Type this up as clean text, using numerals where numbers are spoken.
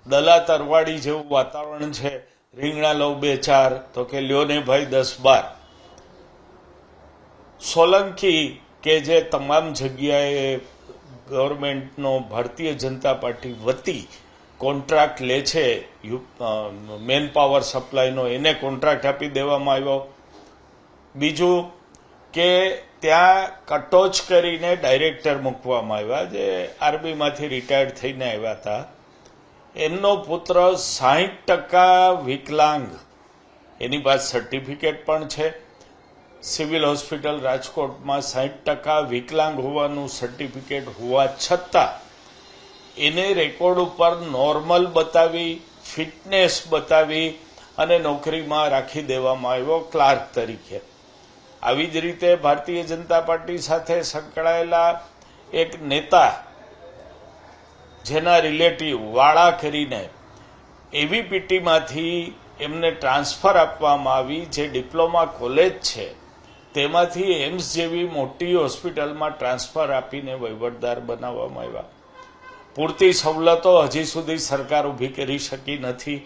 દલા તરવાડી જેવું વાતાવરણ છે, રીંગણા લઉં 2-4 તો કે લ્યો ને ભાઈ 10-12. સોલંકી કે જે તમામ જગ્યાએ ગવર્મેન્ટનો ભારતીય જનતા પાર્ટી વતી કોન્ટ્રાક્ટ લે છે મેન પાવર સપ્લાયનો, એને કોન્ટ્રાક્ટ આપી દેવામાં આવ્યો. બીજું કે ત્યાં કટોચ કરીને ડાયરેક્ટર મૂકવામાં આવ્યા જે આર્મીમાંથી રિટાયર્ડ થઈને આવ્યા હતા. એમનો પુત્ર 60% વિકલાંગ, એની પાસે સર્ટિફિકેટ પણ છે. સિવિલ હોસ્પિટલ રાજકોટમાં 60% વિકલાંગ હોવાનું સર્ટિફિકેટ હોવા છતાં એને રેકોર્ડ ઉપર નોર્મલ બતાવી, ફિટનેસ બતાવી અને નોકરીમાં રાખી દેવામાં આવ્યો ક્લાર્ક તરીકે. આવી જ રીતે ભારતીય જનતા પાર્ટી સાથે સંકળાયેલા એક નેતા જેના રિલેટિવ વાળા કરીને એવીપીટીમાંથી એમને ટ્રાન્સફર આપવામાં આવી, જે ડિપ્લોમા કોલેજ છે તેમાંથી એમ્સ જેવી મોટી હોસ્પિટલમાં ટ્રાન્સફર આપીને વહીવટદાર બનાવવામાં આવ્યા. પૂરતી સવલતો હજી સુધી સરકાર ઊભી કરી શકી નથી.